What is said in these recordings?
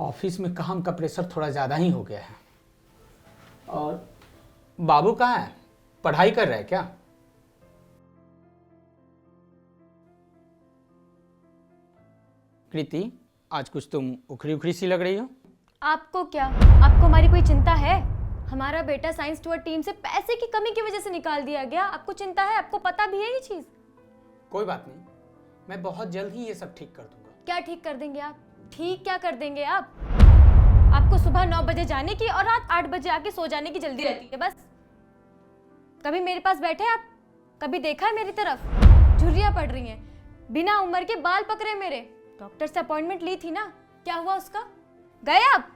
Office में काम का प्रेशर थोड़ा ज़्यादा ही हो गया है। और बाबू कहाँ है? पढ़ाई कर रहा है क्या? कृति, आज कुछ तुम उखड़ी उखड़ी सी लग रही हो। आपको क्या? आपको हमारी कोई चिंता है? हमारा बेटा साइंस टूर टीम से पैसे की कमी की वजह से निकाल दिया गया। आपको चिंता है? आपको पता भी है ये चीज? कोई बात नहीं, मैं बहुत जल्द ही ये सब ठीक कर दूंगा। क्या ठीक कर देंगे आप? ठीक क्या कर देंगे आप? आपको सुबह 9 बजे जाने की और रात 8 बजे आके सो जाने की जल्दी रहती है बस। कभी मेरे पास बैठे आप? कभी देखा है मेरी तरफ? झुर्रियां पड़ रही हैं, बिना उम्र के बाल पकड़े मेरे। डॉक्टर से अपॉइंटमेंट ली थी ना, क्या हुआ उसका? गए आप?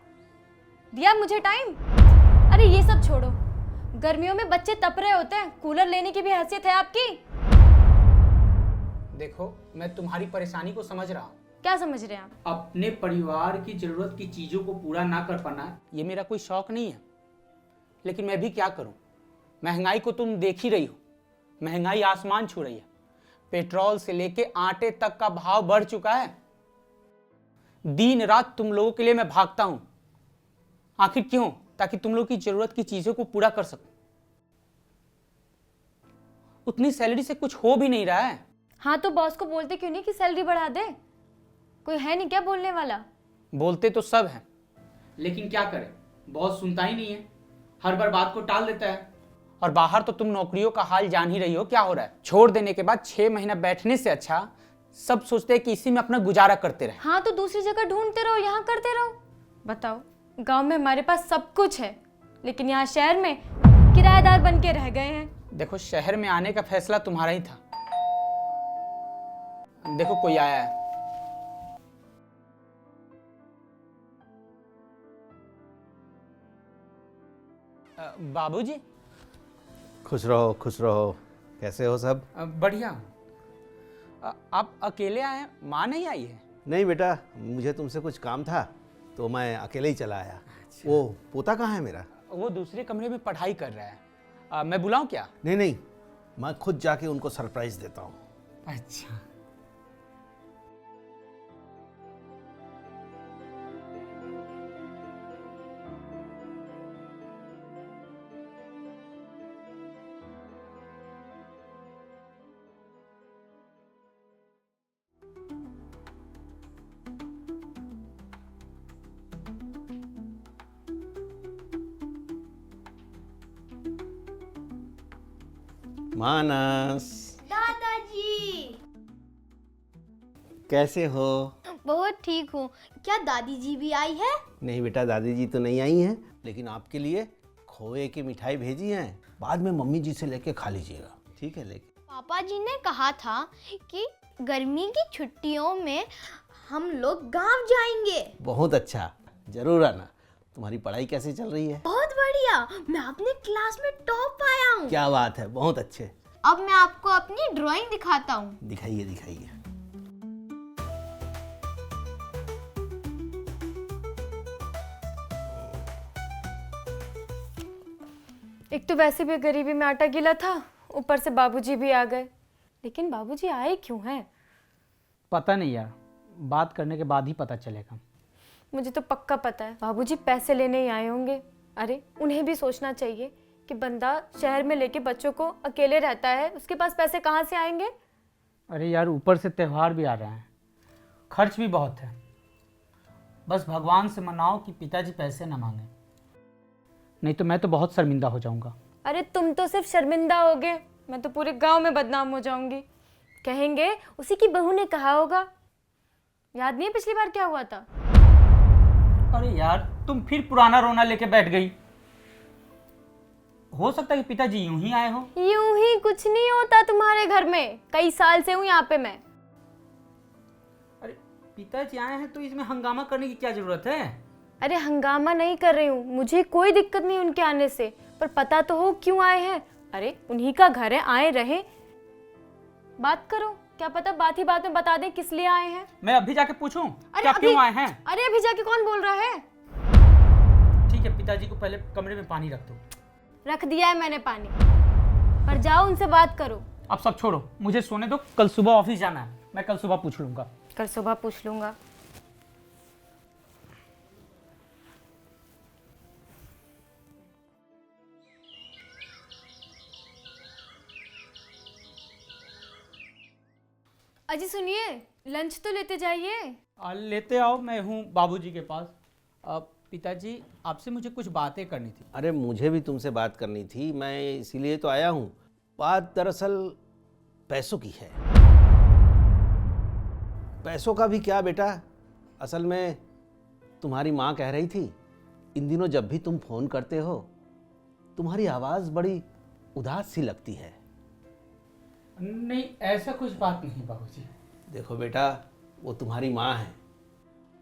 दिया मुझे टाइम? अरे ये सब छोड़ो, गर्मियों में बच्चे तप रहे होते हैं, कूलर लेने की भी हैसियत है आपकी? देखो, मैं तुम्हारी परेशानी को समझ रहा हूँ। क्या समझ रहे हैं आप? अपने परिवार की जरूरत की चीजों को पूरा ना कर पाना ये मेरा कोई शौक नहीं है, लेकिन मैं भी क्या करूं। महंगाई को तुम देख ही रही हो, महंगाई आसमान छू रही है। पेट्रोल से लेके आटे तक का भाव बढ़ चुका है। दिन रात तुम लोगों के लिए मैं भागता हूं। आखिर क्यों? ताकि तुम लोग की जरूरत की चीजों को पूरा कर सकूं। उतनी सैलरी से कुछ हो भी नहीं रहा है। हाँ तो बॉस को बोलते क्यों नहीं कि सैलरी बढ़ा दे? कोई है नहीं क्या बोलने वाला? बोलते तो सब हैं, लेकिन क्या करें, बॉस सुनता ही नहीं है, हर बार बात को टाल देता है। और बाहर तो तुम नौकरियों का हाल जान ही रही हो क्या हो रहा है। छोड़ देने के बाद 6 महीना बैठने से अच्छा सब सोचते हैं कि इसी में अपना गुजारा करते रहे। हाँ तो दूसरी जगह ढूंढते रहो, यहाँ करते रहो। बताओ, गांव में हमारे पास सब कुछ है, लेकिन यहाँ शहर में किराएदार बन के रह गए हैं। देखो, शहर में आने का फैसला तुम्हारा ही था। देखो कोई आया है। बाबूजी। खुश रहो खुश रहो। कैसे हो सब? बढ़िया हूँ। आप अकेले आए हैं? माँ नहीं आई है? नहीं बेटा, मुझे तुमसे कुछ काम था तो मैं अकेले ही चला आया। अच्छा। वो पोता कहाँ है मेरा? वो दूसरे कमरे में पढ़ाई कर रहा है। मैं बुलाऊं क्या? नहीं नहीं, मैं खुद जाके उनको सरप्राइज देता हूँ। अच्छा। मानस, दादाजी। कैसे हो? बहुत ठीक हूँ। क्या दादी जी भी आई है? नहीं बेटा, दादी जी तो नहीं आई हैं, लेकिन आपके लिए खोए की मिठाई भेजी हैं। बाद में मम्मी जी से लेके खा लीजिएगा, ठीक है? लेके पापा जी ने कहा था कि गर्मी की छुट्टियों में हम लोग गांव जाएंगे। बहुत अच्छा, जरूर आना। तुम्हारी पढ़ाई कैसे चल रही है? बहुत बढ़िया, मैं अपने क्लास में टॉप आया हूँ। क्या बात है, बहुत अच्छे। अब मैं आपको अपनी ड्राइंग दिखाता हूँ। दिखाइए दिखाइए। एक तो वैसे भी गरीबी में आटा गीला था, ऊपर से बाबूजी भी आ गए। लेकिन बाबूजी आए क्यों हैं? पता नहीं यार, बात करने के बाद ही पता चलेगा। मुझे तो पक्का पता है, बाबूजी पैसे लेने ही आए होंगे। अरे उन्हें भी सोचना चाहिए कि बंदा शहर में लेके बच्चों को अकेले रहता है, उसके पास पैसे कहाँ से आएंगे? अरे यार, ऊपर से त्योहार भी आ रहे हैं, खर्च भी बहुत है। बस भगवान से मनाओ कि पिताजी पैसे ना मांगे, नहीं तो मैं तो बहुत शर्मिंदा हो जाऊंगा। अरे तुम तो सिर्फ शर्मिंदा होगे, मैं तो पूरे गांव में बदनाम हो जाऊंगी। कहेंगे उसी की बहू ने कहा होगा। याद नहीं है पिछली बार क्या हुआ था? अरे यार, तुम फिर पुराना रोना लेके बैठ गई। हो सकता है कि पिताजी यूं ही आए हो। यूं ही कुछ नहीं होता तुम्हारे घर में, कई साल से हूँ यहाँ पे मैं। अरे पिताजी आए हैं तो इसमें हंगामा करने की क्या जरूरत है? अरे हंगामा नहीं कर रही हूँ, मुझे कोई दिक्कत नहीं उनके आने से, पर पता तो हो क्यों आए हैं। अरे उन्हीं का घर है, आए रहे। बात करो, क्या पता बात ही बात में बता दें किस लिए आए हैं। मैं अभी जाके पूछूं अरे क्या क्यों आए हैं? अरे अभी जाके कौन बोल रहा है? ठीक है, पिताजी को पहले कमरे में पानी रख दो। रख दिया है मैंने पानी, पर जाओ उनसे बात करो। अब सब छोड़ो, मुझे सोने दो, कल सुबह ऑफिस जाना है। मैं कल सुबह पूछ लूंगा। कल सुबह पूछ लूंगा। अजी सुनिए, लंच तो लेते जाइए। लेते आओ, मैं हूँ बाबूजी के पास। पिताजी, आपसे मुझे कुछ बातें करनी थी। अरे मुझे भी तुमसे बात करनी थी, मैं इसीलिए तो आया हूँ। बात दरअसल पैसों की है। पैसों का भी क्या बेटा, असल में तुम्हारी माँ कह रही थी, इन दिनों जब भी तुम फ़ोन करते हो तुम्हारी आवाज़ बड़ी उदास सी लगती है। नहीं, ऐसा कुछ बात नहीं बाबूजी। देखो बेटा, वो तुम्हारी माँ है,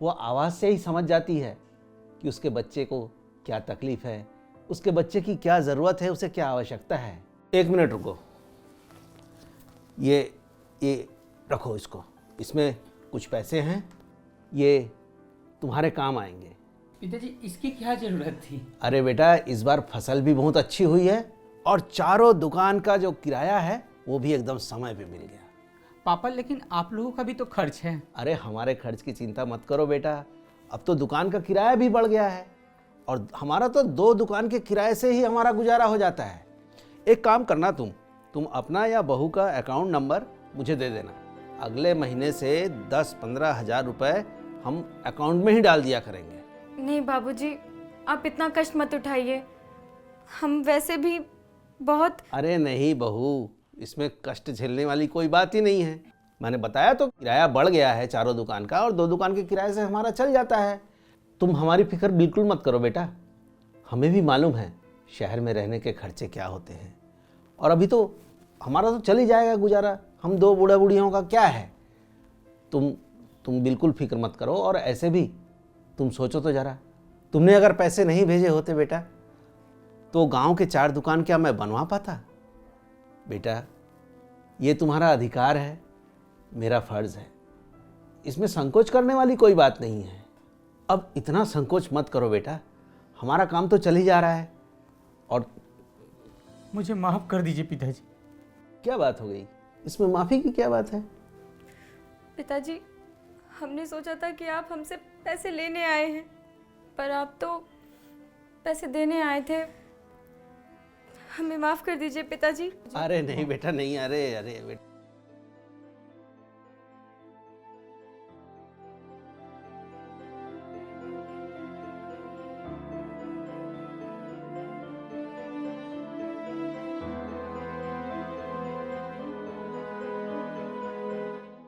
वो आवाज़ से ही समझ जाती है कि उसके बच्चे को क्या तकलीफ़ है, उसके बच्चे की क्या ज़रूरत है, उसे क्या आवश्यकता है। एक मिनट रुको, ये रखो इसको, इसमें कुछ पैसे हैं, ये तुम्हारे काम आएंगे। पिताजी, इसकी क्या ज़रूरत थी? अरे बेटा, इस बार फसल भी बहुत अच्छी हुई है और चारों दुकान का जो किराया है वो भी एकदम समय पे मिल गया। पापा, लेकिन आप लोगों का भी तो खर्च है। अरे हमारे खर्च की चिंता मत करो बेटा, अब तो दुकान का किराया भी बढ़ गया है और हमारा तो 2 दुकान के किराए से ही हमारा गुजारा हो जाता है। एक काम करना, तुम अपना या बहू का अकाउंट नंबर मुझे दे देना। अगले महीने से 10-15 हज़ार रुपये हम अकाउंट में ही डाल दिया करेंगे। नहीं बाबूजी, आप इतना कष्ट मत उठाइए, हम वैसे भी बहुत। अरे नहीं बहू, इसमें कष्ट झेलने वाली कोई बात ही नहीं है। मैंने बताया तो, किराया बढ़ गया है चारों दुकान का और 2 दुकान के किराए से हमारा चल जाता है। तुम हमारी फिक्र बिल्कुल मत करो बेटा, हमें भी मालूम है शहर में रहने के खर्चे क्या होते हैं और अभी तो हमारा तो चल ही जाएगा गुजारा, हम 2 बूढ़ा बूढ़ियों का क्या है। तुम बिल्कुल फिक्र मत करो। और ऐसे भी तुम सोचो तो ज़रा, तुमने अगर पैसे नहीं भेजे होते बेटा तो गांव के 4 दुकान क्या मैं बनवा पाता? बेटा, ये तुम्हारा अधिकार है, मेरा फर्ज है, इसमें संकोच करने वाली कोई बात नहीं है। अब इतना संकोच मत करो बेटा, हमारा काम तो चल ही जा रहा है। और मुझे माफ़ कर दीजिए पिताजी। क्या बात हो गई, इसमें माफ़ी की क्या बात है? पिताजी, हमने सोचा था कि आप हमसे पैसे लेने आए हैं, पर आप तो पैसे देने आए थे। हमें माफ़ कर दीजिए पिताजी। अरे नहीं बेटा नहीं, अरे बेटा